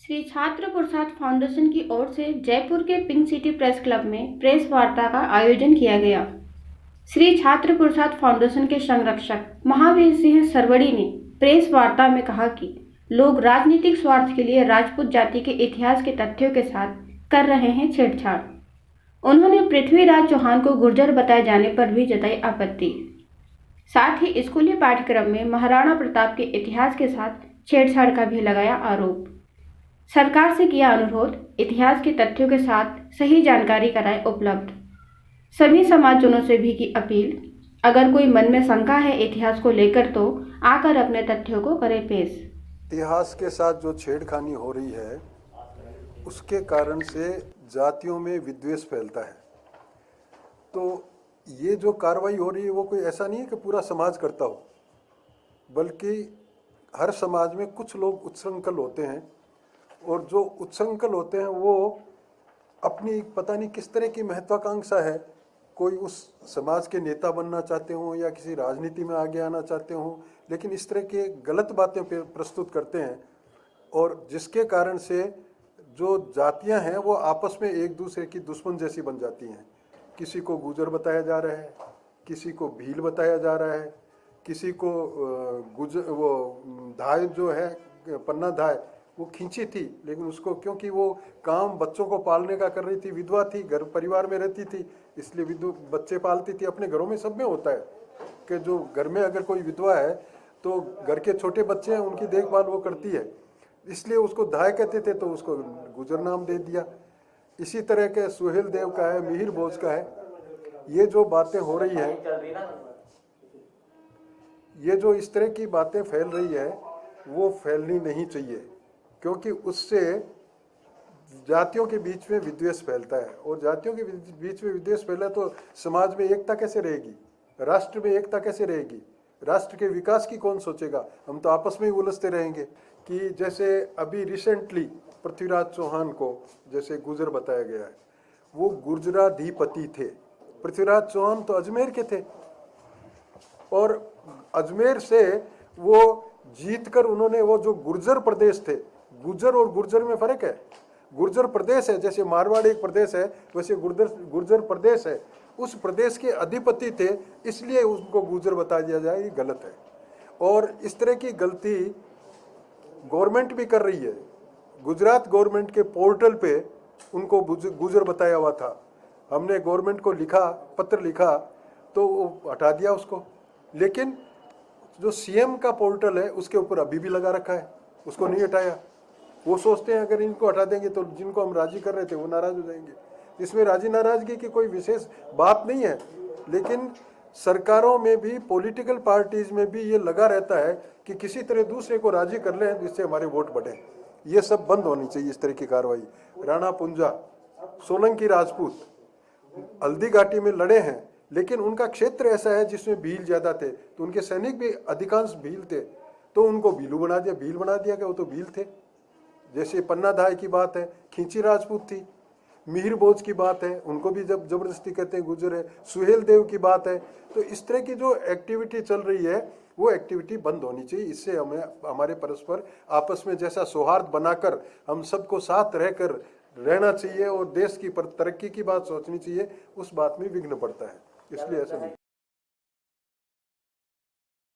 श्री छात्र प्रसाद फाउंडेशन की ओर से जयपुर के पिंक सिटी प्रेस क्लब में प्रेस वार्ता का आयोजन किया गया। श्री छात्र प्रसाद फाउंडेशन के संरक्षक महावीर सिंह सरवड़ी ने प्रेस वार्ता में कहा कि लोग राजनीतिक स्वार्थ के लिए राजपूत जाति के इतिहास के तथ्यों के साथ कर रहे हैं छेड़छाड़। उन्होंने पृथ्वीराज चौहान को गुर्जर बताए जाने पर भी जताई आपत्ति। साथ ही स्कूली पाठ्यक्रम में महाराणा प्रताप के इतिहास के साथ छेड़छाड़ का भी लगाया आरोप। सरकार से किया अनुरोध, इतिहास के तथ्यों के साथ सही जानकारी कराएं उपलब्ध। सभी समाजजनों से भी की अपील, अगर कोई मन में शंका है इतिहास को लेकर तो आकर अपने तथ्यों को करें पेश। इतिहास के साथ जो छेड़खानी हो रही है उसके कारण से जातियों में विद्वेष फैलता है। तो ये जो कार्रवाई हो रही है वो कोई ऐसा नहीं है कि पूरा समाज करता हो, बल्कि हर समाज में कुछ लोग उच्छृंखल होते हैं और जो उच्छृंखल होते हैं वो अपनी पता नहीं किस तरह की महत्वाकांक्षा है, कोई उस समाज के नेता बनना चाहते हों या किसी राजनीति में आगे आना चाहते हों, लेकिन इस तरह के गलत बातें प्रस्तुत करते हैं और जिसके कारण से जो जातियां हैं वो आपस में एक दूसरे की दुश्मन जैसी बन जाती हैं। किसी को गुजर बताया जा रहा है, किसी को भील बताया जा रहा है, किसी को धाय जो है पन्ना धाय वो खींची थी, लेकिन उसको क्योंकि वो काम बच्चों को पालने का कर रही थी, विधवा थी, घर परिवार में रहती थी, इसलिए बच्चे पालती थी। अपने घरों में सब में होता है कि जो घर में अगर कोई विधवा है तो घर के छोटे बच्चे हैं उनकी देखभाल वो करती है, इसलिए उसको धाय कहते थे, तो उसको गुजर नाम दे दिया। इसी तरह के सुहेल देव का है, मिहिर बोझ का है। ये जो बातें हो रही है, ये जो इस तरह की बातें फैल रही है वो फैलनी नहीं चाहिए, क्योंकि उससे जातियों के बीच में विद्वेष फैलता है और जातियों के बीच में विद्वेष फैला तो समाज में एकता कैसे रहेगी, राष्ट्र में एकता कैसे रहेगी, राष्ट्र के विकास की कौन सोचेगा। हम तो आपस में ही उलझते रहेंगे। कि जैसे अभी रिसेंटली पृथ्वीराज चौहान को जैसे गुर्जर बताया गया है, वो गुर्जराधिपति थे। पृथ्वीराज चौहान तो अजमेर के थे और अजमेर से वो जीतकर उन्होंने वो जो गुर्जर प्रदेश थे, गुर्जर और गुर्जर में फर्क है। गुर्जर प्रदेश है, जैसे मारवाड़ एक प्रदेश है वैसे गुर्जर प्रदेश है, उस प्रदेश के अधिपति थे, इसलिए उनको गुर्जर बता दिया जाए, ये गलत है। और इस तरह की गलती गवर्नमेंट भी कर रही है। गुजरात गवर्नमेंट के पोर्टल पे उनको गुर्जर बताया हुआ था। हमने गवर्नमेंट को लिखा, पत्र लिखा, तो वो हटा दिया उसको, लेकिन जो सीएम का पोर्टल है उसके ऊपर अभी भी लगा रखा है, उसको नहीं हटाया। वो सोचते हैं अगर इनको हटा देंगे तो जिनको हम राजी कर रहे थे वो नाराज हो जाएंगे। इसमें राजी नाराजगी की कोई विशेष बात नहीं है, लेकिन सरकारों में भी, पॉलिटिकल पार्टीज में भी ये लगा रहता है कि किसी तरह दूसरे को राजी कर लें जिससे हमारे वोट बढ़े। ये सब बंद होनी चाहिए, इस तरह की कार्रवाई। राणा पुंजा, सोलंकी राजपूत हल्दी घाटी में लड़े हैं, लेकिन उनका क्षेत्र ऐसा है जिसमें भील ज्यादा थे, तो उनके सैनिक भी अधिकांश भील थे, तो उनको भीलू बना दिया, भील बना दिया कि वो तो भील थे। जैसे पन्ना धाय की बात है, खींची राजपूत थी। मिहिर बोझ की बात है, उनको भी जब जबरदस्ती कहते हैं गुर्जर है। सुहेल देव की बात है। तो इस तरह की जो एक्टिविटी चल रही है वो एक्टिविटी बंद होनी चाहिए। इससे हमें हमारे परस्पर आपस में जैसा सौहार्द बनाकर हम सबको साथ रहकर रहना चाहिए और देश की तरक्की की बात सोचनी चाहिए, उस बात में विघ्न पड़ता है, इसलिए ऐसा नहीं।